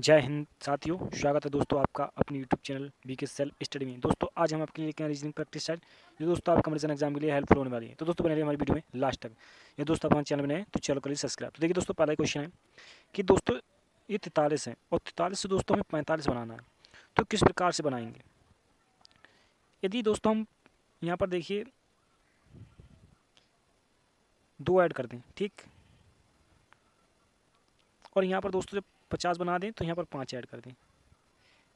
जय हिंद साथियों, स्वागत है दोस्तों आपका अपने YouTube channel BK self study में। दोस्तों आज हम आपके लिए लेके आए रीजनिंग प्रैक्टिस सेट जो दोस्तों आपका कंपटीशन एग्जाम के लिए हेल्पफुल होने वाली है। तो दोस्तों बने रहिए हमारी वीडियो में लास्ट तक। ये दोस्तों आप हमारे चैनल में नए हैं तो चैनल करिए सब्सक्राइब। तो देखिए दोस्तों पहला क्वेश्चन है कि दोस्तों ये 43 है और 43 से दोस्तों हमें 45 बनाना है, तो किस प्रकार से बनाएंगे। यदि दोस्तों हम यहाँ पर देखिए 2 ऐड कर दें, ठीक, और यहाँ पर दोस्तों जब 50 बना दें तो यहाँ पर 5 ऐड कर दें,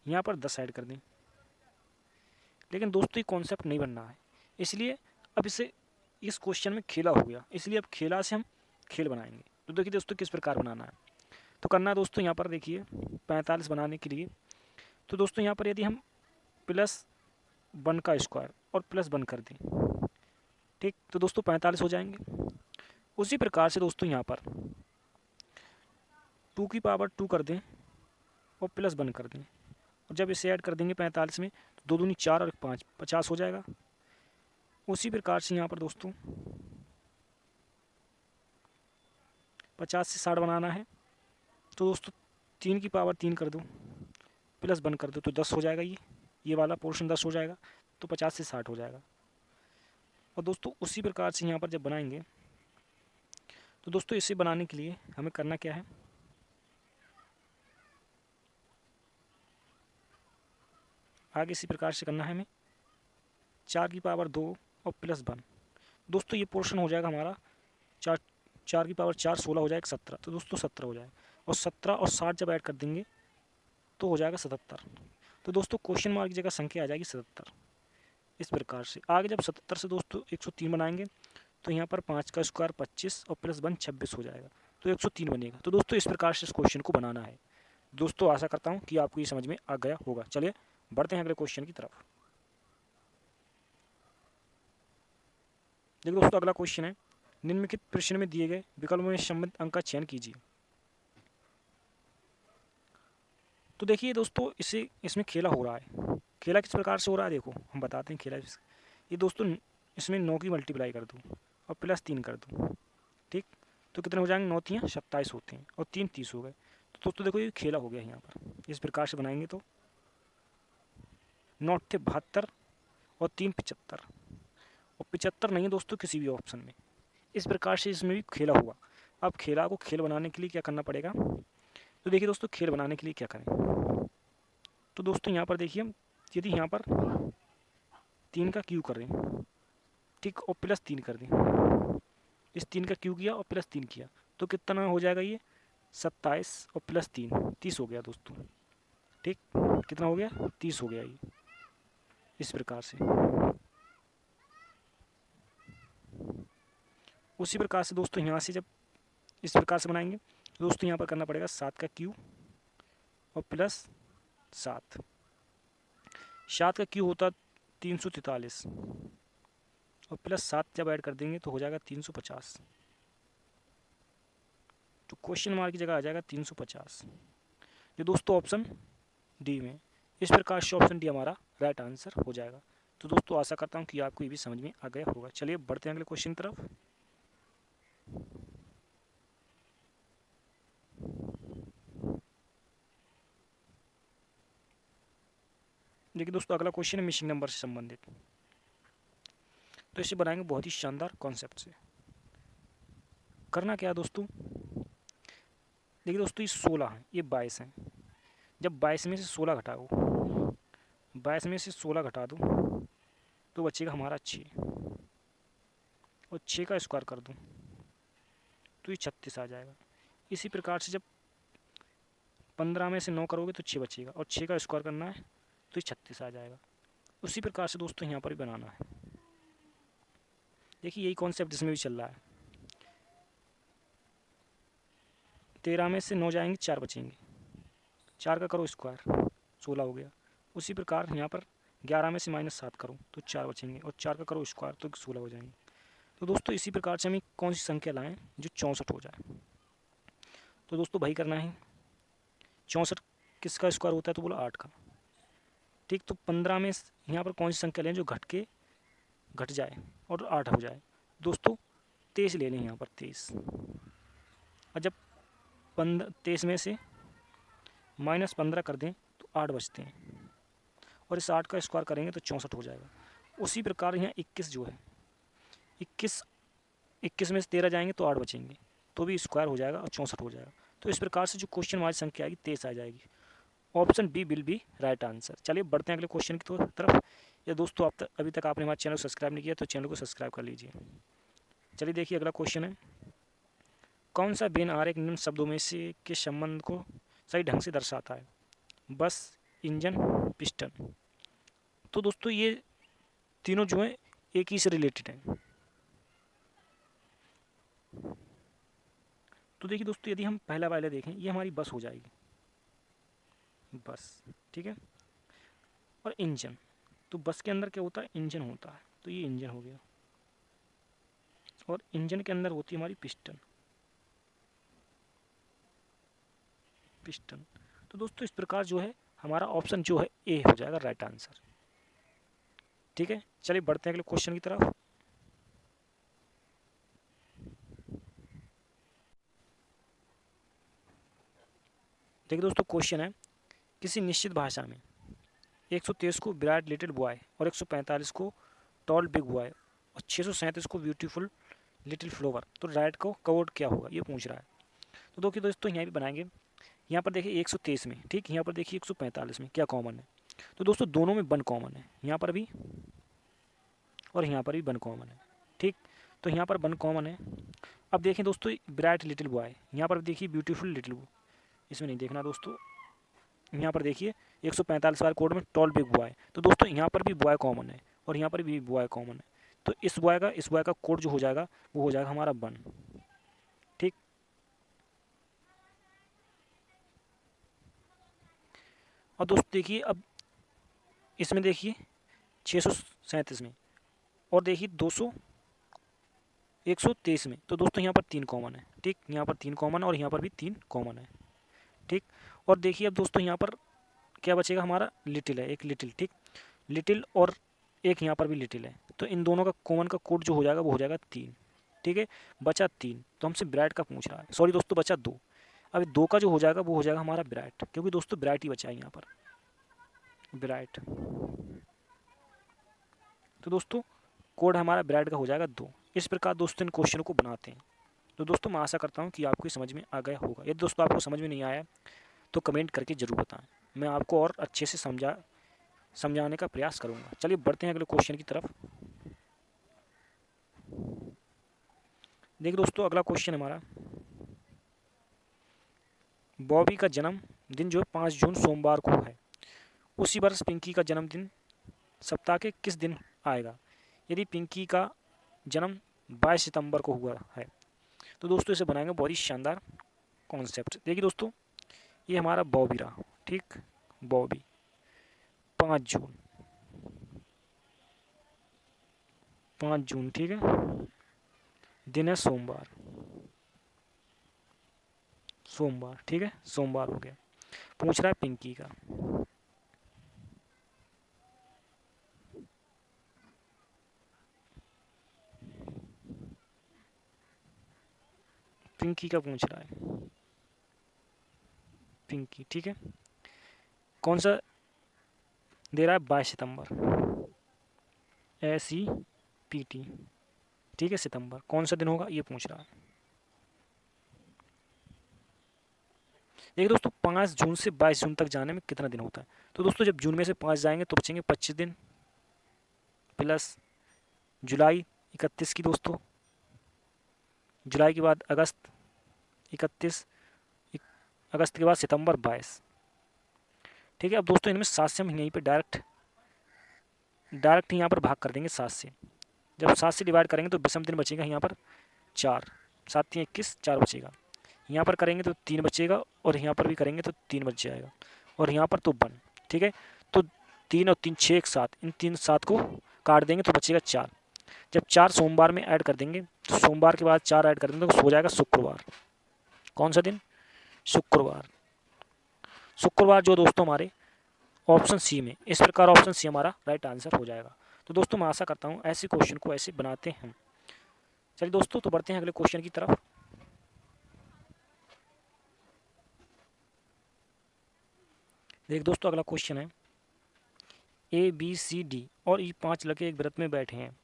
यहाँ पर 10 ऐड कर दें। लेकिन दोस्तों ये कॉन्सेप्ट नहीं बनना है, इसलिए अब इस क्वेश्चन में खेला हो गया, इसलिए अब खेला से हम खेल बनाएंगे। तो देखिए दोस्तों किस प्रकार बनाना है। तो करना है दोस्तों, यहाँ पर देखिए 45 बनाने के लिए तो दोस्तों यहाँ पर यदि हम +1 का स्क्वायर और +1 कर दें, ठीक, तो दोस्तों 45 हो जाएंगे। उसी प्रकार से दोस्तों यहाँ पर 2 की पावर 2 कर दें और +1 कर दें, और जब इसे ऐड कर देंगे 45 में तो 2 दूनी 4 और 5 50 हो जाएगा। उसी प्रकार से यहाँ पर दोस्तों 50 से 60 बनाना है तो दोस्तों 3 की पावर 3 कर दो +1 कर दो तो 10 हो जाएगा। ये वाला पोर्शन 10 हो जाएगा, तो 50 से 60 हो जाएगा। और दोस्तों उसी प्रकार से यहाँ पर जब बनाएंगे तो दोस्तों इसे बनाने के लिए हमें करना क्या है, आगे इसी प्रकार से करना है हमें 4 की पावर 2 और +1। दोस्तों ये पोर्शन हो जाएगा हमारा 4 की पावर 4 16 हो जाएगा 17, तो दोस्तों 17 हो जाएगा। और 17 और 60 जब ऐड कर देंगे तो हो जाएगा 77। तो दोस्तों क्वेश्चन मार्क की जगह संख्या आ जाएगी 77। इस प्रकार से आगे जब 77 से दोस्तों 103 बनाएंगे तो यहाँ पर 5 का स्क्वायर 25 और +1 26 हो जाएगा, तो 103 बनेगा। तो दोस्तों इस प्रकार से इस क्वेश्चन को बनाना है। दोस्तों आशा करता हूँ कि आपको ये समझ में आ गया होगा। चलिए बढ़ते हैं अगले क्वेश्चन की तरफ। देखिए दोस्तों अगला क्वेश्चन है, निम्नलिखित प्रश्न में दिए गए विकल्पों में संबंधित अंक का चयन कीजिए। तो देखिए दोस्तों इसमें खेला हो रहा है। खेला किस प्रकार से हो रहा है देखो हम बताते हैं खेला। ये दोस्तों इसमें 9 की मल्टीप्लाई कर दूँ और +3 कर दूँ, ठीक, तो कितने हो जाएंगे, 9 3 27 होते हैं और 3 30 हो गए। तो दोस्तों देखो ये खेला हो गया यहाँ पर। इस प्रकार से बनाएंगे तो 9 थे 72 और 3 75, और 75 नहीं है दोस्तों किसी भी ऑप्शन में। इस प्रकार से इसमें भी खेला हुआ। अब खेला को खेल बनाने के लिए क्या करना पड़ेगा, तो देखिए दोस्तों खेल बनाने के लिए क्या करें। तो दोस्तों यहाँ पर देखिए हम यदि यहाँ पर 3 का क्यू करें, ठीक, और +3 कर दें, इस 3 का क्यू किया और +3 किया तो कितना हो जाएगा, ये 27 और +3 30 हो गया दोस्तों, ठीक, कितना हो गया 30 हो गया ये। इस प्रकार से उसी प्रकार से दोस्तों यहाँ से जब इस प्रकार से बनाएंगे तो दोस्तों यहाँ पर करना पड़ेगा 7 का क्यू और +7। 7 का क्यू होता 343 और +7 जब ऐड कर देंगे तो हो जाएगा 350। तो क्वेश्चन मार्क की जगह आ जाएगा 350, जो दोस्तों ऑप्शन डी में। इस प्रकार से ऑप्शन डी हमारा राइट आंसर हो जाएगा। तो दोस्तों आशा करता हूँ कि आपको ये भी समझ में आ गया होगा। चलिए बढ़ते हैं अगले क्वेश्चन की तरफ। देखिए दोस्तों अगला क्वेश्चन है मिसिंग नंबर से संबंधित। तो इसे बनाएंगे बहुत ही शानदार कॉन्सेप्ट से। करना क्या है दोस्तों, देखिए दोस्तों ये 16 है, ये 22 है। जब 22 में से 16 घटाओ, 22 में से 16 घटा दो तो बचेगा हमारा 6, और 6 का स्क्वायर कर दूँ तो ये 36 आ जाएगा। इसी प्रकार से जब 15 में से 9 करोगे तो 6 बचेगा, और 6 का स्क्वायर करना है तो ये 36 आ जाएगा। उसी प्रकार से दोस्तों यहाँ पर भी बनाना है। देखिए यही कॉन्सेप्ट इसमें भी चल रहा है। 13 में से 9 जाएंगे 4 बचेंगे, 4 का करो स्क्वायर 16 हो गया। उसी प्रकार यहाँ पर 11 में से -7 करो तो 4 बचेंगे, और 4 का करो स्क्वायर तो 16 हो जाएंगे। तो दोस्तों इसी प्रकार से हमें कौन सी संख्या लाएं जो 64 हो जाए। तो दोस्तों भाई करना है 64 किसका स्क्वायर होता है, तो बोला 8 का, ठीक। तो 15 में यहाँ पर कौन सी संख्या लें जो घट जाए और 8 हो जाए। दोस्तों 23 ले लें यहाँ पर 23, और जब 23 में से -15 कर दें तो 8 बचते हैं, और इस 8 का स्क्वायर करेंगे तो 64 हो जाएगा। उसी प्रकार यहाँ 21 जो है, 21 में से 13 जाएंगे तो 8 बचेंगे, तो भी स्क्वायर हो जाएगा और 64 हो जाएगा। तो इस प्रकार से जो क्वेश्चन हमारी संख्या आएगी 23 आ जाएगी। Option B will be right answer. चलिए बढ़ते हैं अगले क्वेश्चन की तरफ। या दोस्तों अभी तक आपने हमारे चैनल को सब्सक्राइब नहीं किया तो चैनल को सब्सक्राइब कर लीजिए। चलिए देखिए अगला क्वेश्चन है, कौन सा बेन आरेख निम्न शब्दों में से के संबंध को सही ढंग से दर्शाता है? बस, इंजन, पिस्टन। तो दोस्तों ये तीनों जो है एक ही से रिलेटेड हैं। तो देखिए दोस्तों, यदि हम पहला वाला देखें, ये हमारी बस हो जाएगी, बस, ठीक है। और इंजन, तो बस के अंदर क्या होता है? इंजन होता है, तो ये इंजन हो गया। और इंजन के अंदर होती है हमारी पिस्टन, पिस्टन। तो दोस्तों इस प्रकार जो है हमारा ऑप्शन जो है ए हो जाएगा राइट आंसर, ठीक है। चलिए बढ़ते हैं अगले क्वेश्चन की तरफ। देखिए दोस्तों क्वेश्चन है, किसी निश्चित भाषा में 123 को ब्राइट लिटिल बॉय और 145 को टॉल बिग बॉय और 637 को ब्यूटीफुल लिटिल फ्लावर, तो राइट को कोड क्या होगा, ये पूछ रहा है। तो देखिए दोस्तों यहाँ भी बनाएंगे। यहाँ पर देखिए 123 में, ठीक, यहाँ पर देखिए 145 में क्या कॉमन है? तो दोस्तों दोनों में 1 कॉमन है, यहाँ पर भी और यहाँ पर भी 1 कॉमन है, ठीक। तो यहाँ पर 1 कॉमन है। अब देखें दोस्तों ब्राइट लिटिल बॉय, यहाँ पर देखिए ब्यूटीफुल लिटिल बॉय, इसमें नहीं देखना दोस्तों। यहाँ पर देखिए 145 वाले कोड में टॉल बिग बॉय, तो दोस्तों यहाँ पर भी बॉय कॉमन है और यहाँ पर भी बॉय कॉमन है। तो इस बॉय का कोड जो हो जाएगा वो हो जाएगा हमारा 1, ठीक। और दोस्तों देखिए अब इसमें देखिए 637 में और देखिए 123 में, तो दोस्तों यहाँ पर 3 कॉमन है, ठीक। यहाँ पर 3 कॉमन है और यहाँ पर भी 3 कॉमन है, ठीक। और देखिए अब दोस्तों यहाँ पर क्या बचेगा? हमारा लिटिल है, एक लिटिल, ठीक। लिटिल और एक यहाँ पर भी लिटिल है, तो इन दोनों का कॉमन का कोड जो हो जाएगा वो हो जाएगा 3, ठीक है। बचा 3, तो हमसे ब्राइट का पूछ रहा है, सॉरी दोस्तों बचा 2। अब 2 का जो हो जाएगा वो हो जाएगा हमारा ब्राइट, क्योंकि दोस्तों ब्राइट ही बचा है यहाँ पर, ब्राइट। तो दोस्तों कोड हमारा ब्राइट का हो जाएगा 2। इस प्रकार दोस्तों इन क्वेश्चन को बनाते हैं। तो दोस्तों मैं आशा करता हूँ कि आपको समझ में आ गया होगा। यदि दोस्तों आपको समझ में नहीं आया तो कमेंट करके ज़रूर बताएं, मैं आपको और अच्छे से समझाने का प्रयास करूँगा। चलिए बढ़ते हैं अगले क्वेश्चन की तरफ। देखिए दोस्तों अगला क्वेश्चन हमारा, बॉबी का जन्मदिन जो 5 जून सोमवार को है, उसी वर्ष पिंकी का जन्मदिन सप्ताह के किस दिन आएगा? यदि पिंकी का जन्म 22 सितंबर को हुआ है, तो दोस्तों इसे बनाएंगे बहुत ही शानदार कॉन्सेप्ट। देखिए दोस्तों ये हमारा बॉबी रहा, ठीक, बॉबी 5 जून, 5 जून, ठीक है, दिन है सोमवार, सोमवार, ठीक है, सोमवार हो गया। पूछ रहा है पिंकी का, पिंकी का पूछ रहा है, पिंकी, ठीक है। कौन सा दे रहा है? 22 सितंबर, SEPT, ठीक है, सितंबर। कौन सा दिन होगा ये पूछ रहा है। देखिए दोस्तों 5 जून से 22 जून तक जाने में कितना दिन होता है? तो दोस्तों जब जून में से 5 जाएंगे तो बचेंगे 25 दिन, प्लस जुलाई 31 की दोस्तों, जुलाई के बाद अगस्त 31, अगस्त के बाद सितंबर 22, ठीक है। अब दोस्तों इनमें 7 से हम यहीं पे डायरेक्ट यहाँ पर भाग कर देंगे 7 से। जब 7 से डिवाइड करेंगे तो विषम दिन बचेगा यहाँ पर 4, 7 3 21, 4 बचेगा। यहाँ पर करेंगे तो 3 बचेगा और यहाँ पर भी करेंगे तो 3 बच जाएगा और यहाँ पर तो 1, ठीक है। तो 3 और 3 6 एक साथ, इन 3 7 को काट देंगे तो बचेगा 4। जब 4 सोमवार में ऐड कर देंगे तो सोमवार के बाद 4 ऐड कर देंगे तो हो जाएगा शुक्रवार। कौन सा दिन? शुक्रवार। शुक्रवार जो दोस्तों हमारे ऑप्शन सी में, इस प्रकार ऑप्शन सी हमारा राइट आंसर हो जाएगा। तो दोस्तों मैं आशा करता हूँ ऐसे क्वेश्चन को ऐसे बनाते हैं हम। चलिए दोस्तों तो बढ़ते हैं अगले क्वेश्चन की तरफ। देख दोस्तों अगला क्वेश्चन है, ए बी सी डी और ई 5 लड़के एक व्रत में बैठे हैं।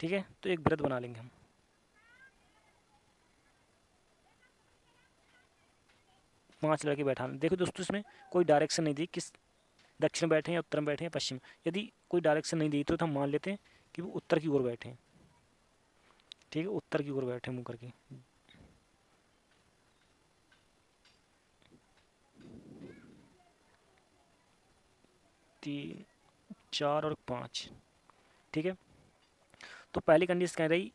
ठीक है, तो एक व्रत बना लेंगे हम। पांच लड़के बैठा, देखो दोस्तों इसमें कोई डायरेक्शन नहीं दी, किस दक्षिण बैठे हैं, उत्तर में बैठे हैं, पश्चिम। यदि कोई डायरेक्शन नहीं दी तो हम मान लेते हैं कि वो उत्तर की ओर बैठे हैं। ठीक है, उत्तर की ओर बैठे मुंह करके। तीन, चार और पाँच। ठीक है, तो पहली कंडीशन कह रही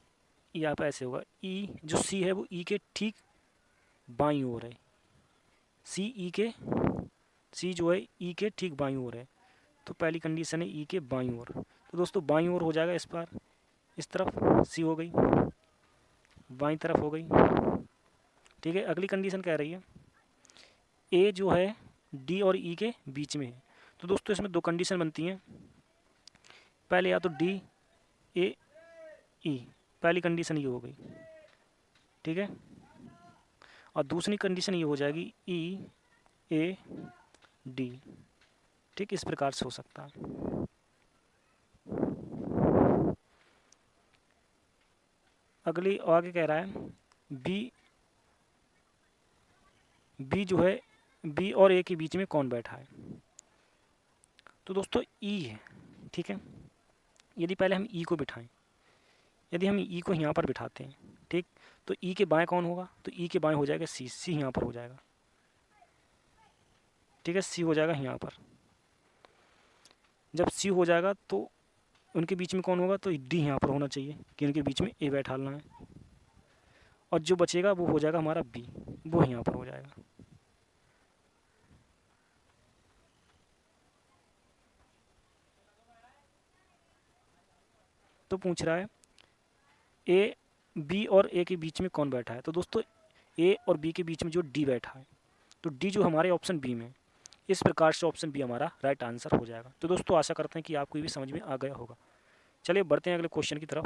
यहाँ पे ऐसे होगा, ई जो सी है वो ई के ठीक बाईं ओर है। सी जो है ई के ठीक बाईं ओर है, तो पहली कंडीशन है ई के बाईं ओर। तो दोस्तों बाईं ओर हो जाएगा, इस बार इस तरफ सी हो गई, बाईं तरफ हो गई। ठीक है, अगली कंडीशन कह रही है ए जो है डी और ई के बीच में है। तो दोस्तों इसमें दो कंडीशन बनती हैं, पहले या तो डी ए ई, पहली कंडीशन ये हो गई। ठीक है, और दूसरी कंडीशन ये हो जाएगी ई ए डी। ठीक, इस प्रकार से हो सकता है। अगली आगे कह रहा है बी, बी जो है बी और ए के बीच में कौन बैठा है। तो दोस्तों ई है। ठीक है, यदि पहले हम ई को बिठाएं, यदि हम ई को यहाँ पर बिठाते हैं, ठीक, तो ई के बाएं कौन होगा, तो ई के बाएं हो जाएगा सी, सी यहाँ पर हो जाएगा। ठीक है, सी हो जाएगा यहाँ पर। जब सी हो जाएगा तो उनके बीच में कौन होगा, तो डी यहाँ पर होना चाहिए कि उनके बीच में ए बैठाना है, और जो बचेगा वो हो जाएगा हमारा बी, वो यहाँ पर हो जाएगा। तो पूछ रहा है ए बी और ए के बीच में कौन बैठा है। तो दोस्तों ए और बी के बीच में जो डी बैठा है, तो डी जो हमारे ऑप्शन बी में, इस प्रकार से ऑप्शन बी हमारा राइट आंसर हो जाएगा। तो दोस्तों आशा करते हैं कि आपको ये भी समझ में आ गया होगा। चलिए बढ़ते हैं अगले क्वेश्चन की तरफ।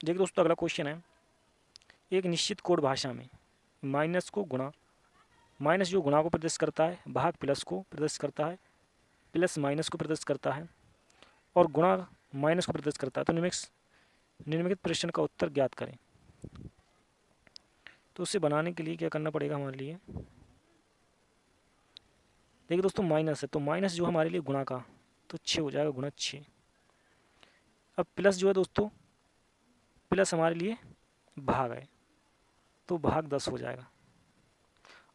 देखिए दोस्तों अगला क्वेश्चन है, एक निश्चित कोड भाषा में माइनस को गुणा, माइनस जो गुणा को प्रदर्शित करता है, भाग प्लस को प्रदर्शित करता है, प्लस माइनस को प्रदर्शित करता है, और गुणा माइनस को प्रदर्शित करता है। तो निम्नलिखित प्रश्न का उत्तर ज्ञात करें। तो उसे बनाने के लिए क्या करना पड़ेगा हमारे लिए, देखिए दोस्तों माइनस है, तो माइनस जो हमारे लिए गुणा का, तो 6 हो जाएगा, गुणा 6। अब प्लस जो है दोस्तों, प्लस हमारे लिए भाग है, तो भाग 10 हो जाएगा।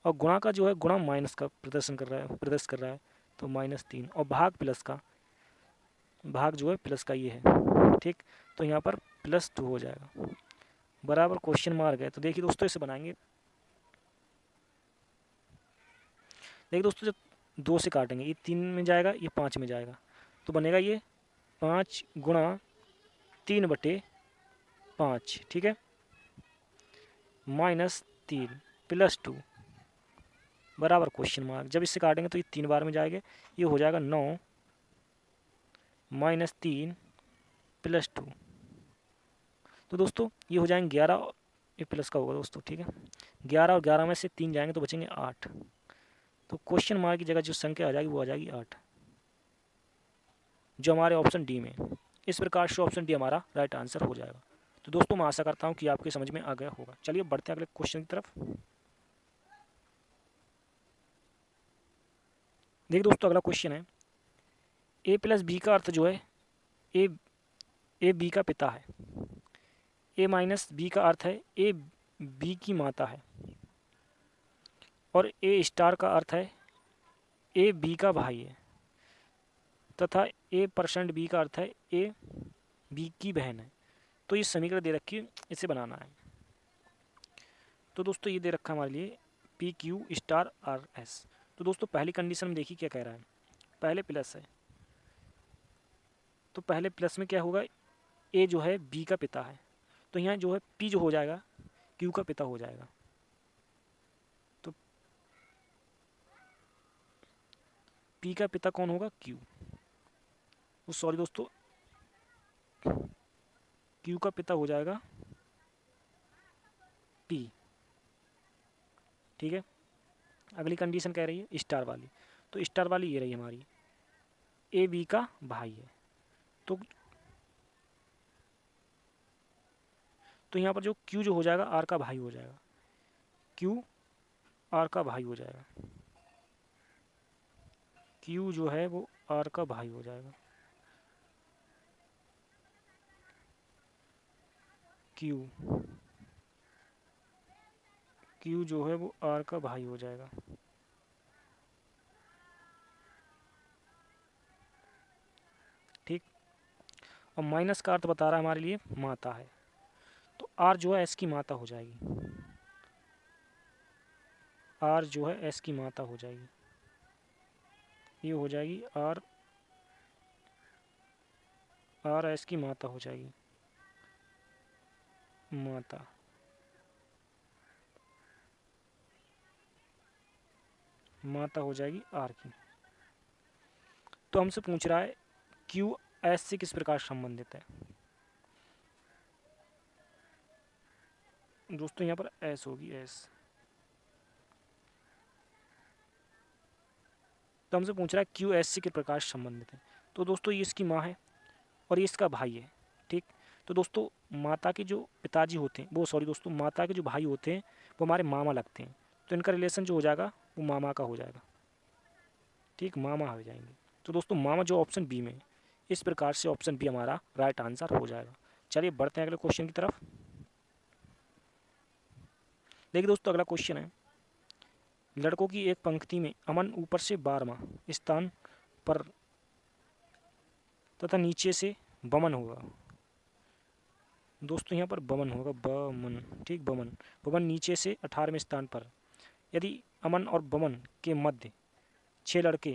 और गुणा का जो है, गुणा माइनस का प्रदर्शन कर रहा है, प्रदर्शित कर रहा है, तो -3। और भाग प्लस का, भाग जो है प्लस का ये है। ठीक, तो यहाँ पर +2 हो जाएगा, बराबर क्वेश्चन मार्क है। तो देखिए दोस्तों इसे बनाएंगे। देखिए दोस्तों जब 2 से काटेंगे, ये 3 में जाएगा, ये 5 में जाएगा, तो बनेगा ये 5 गुणा 3/5। ठीक है, -3 +2 बराबर क्वेश्चन मार्क। जब इससे काटेंगे तो ये 3 बार में जाएंगे, ये हो जाएगा 9 -3 +2। तो दोस्तों ये हो जाएंगे 11, ये प्लस का होगा दोस्तों। ठीक है, 11 और 11 में से 3 जाएंगे तो बचेंगे 8। तो क्वेश्चन मार्क की जगह जो संख्या आ जाएगी वो आ जाएगी 8, जो हमारे ऑप्शन डी में। इस प्रकार से ऑप्शन डी हमारा राइट आंसर हो जाएगा। तो दोस्तों मैं आशा करता हूँ कि आपके समझ में आ गया होगा। चलिए बढ़ते हैं अगले क्वेश्चन की तरफ। देखिए दोस्तों अगला क्वेश्चन है, ए प्लस बी का अर्थ जो है, ए ए बी का पिता है, ए माइनस बी का अर्थ है ए बी की माता है, और ए स्टार का अर्थ है ए बी का भाई है, तथा A% बी का अर्थ है ए बी की बहन है। तो ये समीकरण दे रखी है, इसे बनाना है। तो दोस्तों ये दे रखा है हमारे लिए PQ*RS। तो दोस्तों पहली कंडीशन में देखिए क्या कह रहा है, पहले प्लस है, तो पहले प्लस में क्या होगा, ए जो है बी का पिता है, तो यहाँ जो है P जो हो जाएगा Q का पिता हो जाएगा। तो P का पिता कौन होगा, Q। सॉरी दोस्तों, Q का पिता हो जाएगा पी। ठीक है, अगली कंडीशन कह रही है स्टार वाली, तो स्टार वाली ये रही हमारी, ए बी का भाई है। तो यहाँ पर जो क्यू जो हो जाएगा आर का भाई हो जाएगा, क्यू आर का भाई हो जाएगा, क्यू जो है वो आर का भाई हो जाएगा, क्यू क्यू जो है वो आर का भाई हो जाएगा। ठीक, और माइनस का अर्थ बता रहा है हमारे लिए माता है, तो आर जो है एस की माता हो जाएगी, आर जो है एस की माता हो जाएगी, ये हो जाएगी आर, आर एस की माता हो जाएगी, माता। माता हो जाएगी आर की। तो हमसे पूछ रहा है क्यू एस से किस प्रकार संबंधित है। दोस्तों यहाँ पर एस होगी, एस। तो हमसे पूछ रहा है क्यू एस से किस प्रकार संबंधित है। तो दोस्तों ये इसकी माँ है और ये इसका भाई है। ठीक, तो दोस्तों माता के जो पिताजी होते हैं वो, सॉरी दोस्तों, माता के जो भाई होते हैं वो हमारे मामा लगते हैं, तो इनका रिलेशन जो हो जाएगा वो मामा का हो जाएगा। ठीक, मामा हो जाएंगे। तो दोस्तों मामा जो ऑप्शन बी में, इस प्रकार से ऑप्शन बी हमारा राइट आंसर हो जाएगा। चलिए बढ़ते हैं अगले क्वेश्चन की तरफ। देखिए दोस्तों अगला क्वेश्चन है, लड़कों की एक पंक्ति में अमन ऊपर से 12वां स्थान पर तथा नीचे से बमन होगा। दोस्तों यहाँ पर बमन होगा, बमन। ठीक, बमन, बमन नीचे से 18वें स्थान पर। यदि अमन और बमन के मध्य 6 लड़के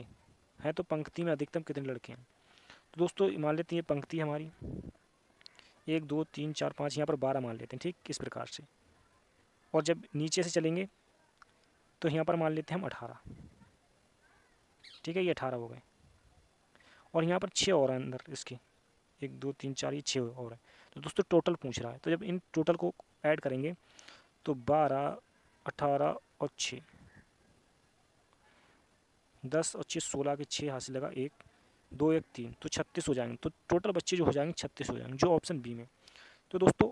हैं तो पंक्ति में अधिकतम कितने लड़के हैं। तो दोस्तों मान लेते हैं ये पंक्ति हमारी 1 2 3 4 5, यहाँ पर 12 मान लेते हैं। ठीक, इस प्रकार से। और जब नीचे से चलेंगे तो यहाँ पर मान लेते हैं हम 18। ठीक है, ये 18 हो गए और यहाँ पर 6 और अंदर इसके, 1 2 3 4, ये 6 और है। तो दोस्तों टोटल पूछ रहा है, तो जब इन टोटल को ऐड करेंगे तो 12 18 और 6, 10 और 6 16 के 6 हासिल लगा 1 2 1 3, तो 36 हो जाएंगे। तो टोटल बच्चे जो हो जाएंगे 36 हो जाएंगे, जो ऑप्शन बी में। तो दोस्तों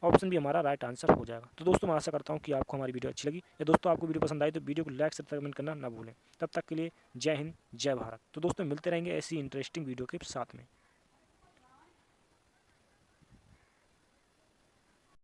ऑप्शन बी हमारा राइट आंसर हो जाएगा। तो दोस्तों मैं आशा करता हूँ कि आपको हमारी वीडियो अच्छी लगी। या दोस्तों आपको वीडियो पसंद आई तो वीडियो को लाइक से कमेंट करना ना भूलें। तब तक के लिए जय हिंद, जय भारत। तो दोस्तों मिलते रहेंगे ऐसी इंटरेस्टिंग वीडियो के साथ में।